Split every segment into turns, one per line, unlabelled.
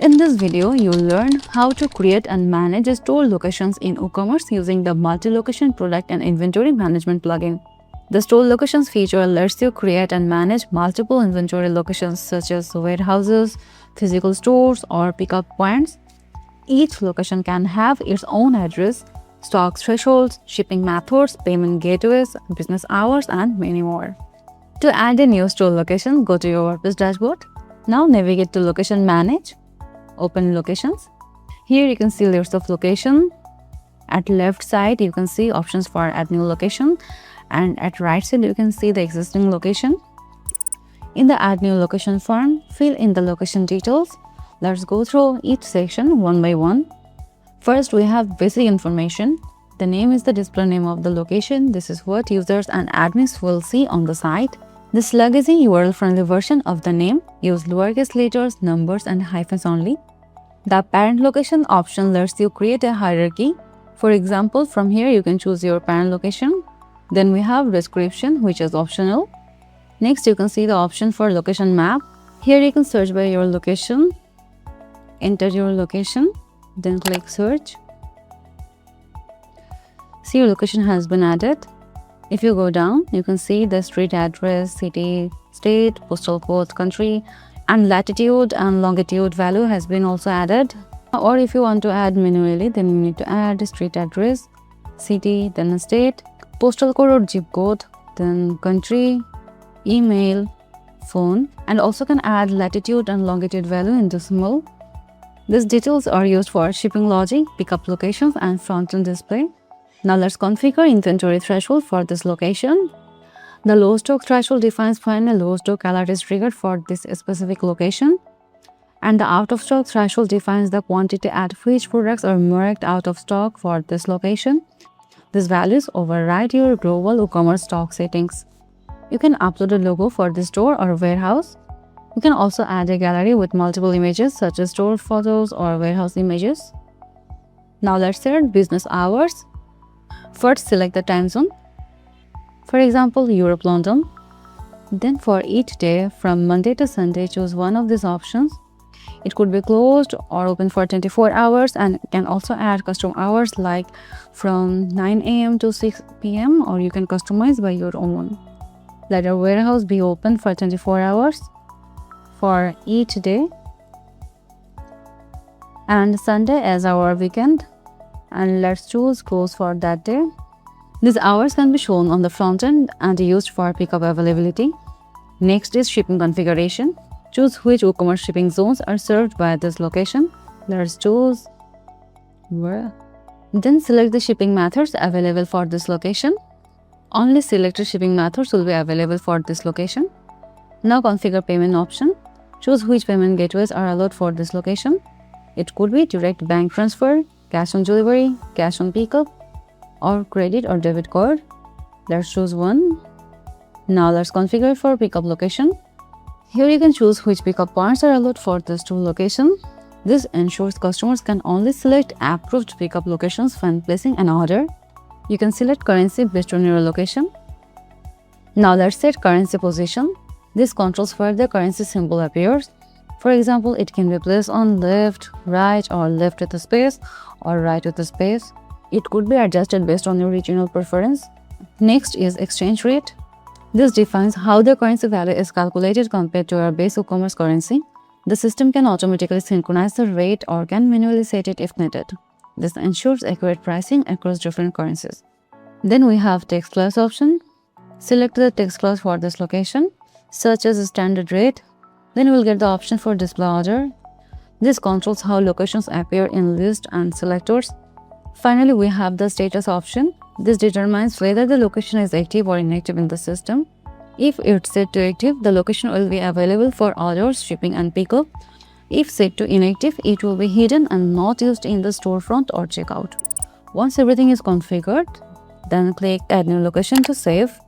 In this video, you'll learn how to create and manage store locations in WooCommerce using the multi-location product and inventory management plugin. The store locations feature lets you create and manage multiple inventory locations such as warehouses, physical stores, or pickup points. Each location can have its own address, stock thresholds, shipping methods, payment gateways, business hours, and many more. To add a new store location, go to your WordPress dashboard. Now navigate to Location Manage. Open Locations. Here you can see list of location. At left side you can see options for add new location, and at right side you can see the existing location. In the add new location form, fill in the location details. Let's go through each section one by one. First, we have basic information. The name is the display name of the location. This is what users and admins will see on the site. The slug is a URL-friendly version of the name. Use lowercase letters, numbers, and hyphens only. The parent location option lets you create a hierarchy. For example, from here you can choose your parent location. Then we have description, which is optional. Next, you can see the option for location map. Here you can search by your location. Enter your location, then click search. See, your location has been added. If you go down, you can see the street address, city, state, postal code, country, and latitude and longitude value has been also added. Or if you want to add manually, then you need to add street address, city, then state, postal code or zip code, then country, email, phone, and also can add latitude and longitude value in decimal. These details are used for shipping logic, pickup locations, and front-end display. Now let's configure inventory threshold for this location. The low stock threshold defines when a low stock alert is triggered for this specific location. And the out of stock threshold defines the quantity at which products are marked out of stock for this location. These values override your global WooCommerce stock settings. You can upload a logo for the store or warehouse. You can also add a gallery with multiple images such as store photos or warehouse images. Now let's set business hours. First, select the time zone. For example, Europe, London. Then for each day from Monday to Sunday, choose one of these options. It could be closed or open for 24 hours, and can also add custom hours like from 9 a.m. to 6 p.m. or you can customize by your own. Let your warehouse be open for 24 hours for each day, and Sunday as our weekend, and let's choose close for that day. These hours can be shown on the front end and used for pickup availability. Next is shipping configuration. Choose which WooCommerce shipping zones are served by this location. Let's choose where. Then select the shipping methods available for this location. Only selected shipping methods will be available for this location. Now configure payment option. Choose which payment gateways are allowed for this location. It could be direct bank transfer, cash on delivery, cash on pickup, or credit or debit card. Let's choose one. Now let's configure for pickup location. Here you can choose which pickup points are allowed for this store location. This ensures customers can only select approved pickup locations when placing an order. You can select currency based on your location. Now let's set currency position. This controls where the currency symbol appears. For example, it can be placed on left, right, or left with a space, or right with a space. It could be adjusted based on your regional preference. Next is exchange rate. This defines how the currency value is calculated compared to your base WooCommerce currency. The system can automatically synchronize the rate or can manually set it if needed. This ensures accurate pricing across different currencies. Then we have text class option. Select the text class for this location, such as standard rate. Then you will get the option for display order. This controls how locations appear in list and selectors. Finally, we have the status option. This determines whether the location is active or inactive in the system. If it's set to active, the location will be available for orders, shipping, and pickup. If set to inactive, it will be hidden and not used in the storefront or checkout. Once everything is configured, then click Add New Location to save.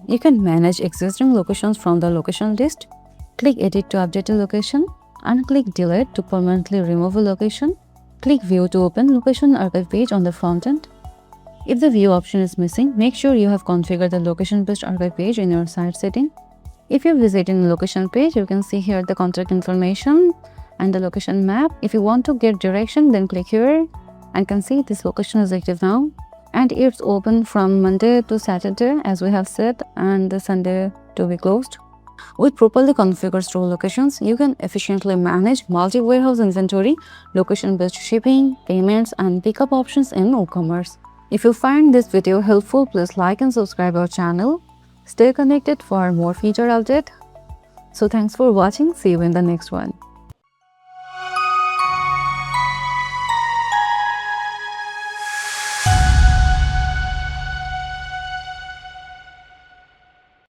You can manage existing locations from the location list. Click Edit to update a location, and click Delete to permanently remove a location. Click View to open location archive page on the front end. If the view option is missing, make sure you have configured the location-based archive page in your site setting. If you visit in the location page, you can see here the contact information, and the location map. If you want to get direction, then click here and can see this location is active now, and it's open from Monday to Saturday as we have said, and the Sunday to be closed. With properly configured store locations, you can efficiently manage multi-warehouse inventory, location-based shipping, payments, and pickup options in WooCommerce. If you find this video helpful, please like and subscribe our channel. Stay connected for more feature update. So thanks for watching. See you in the next one.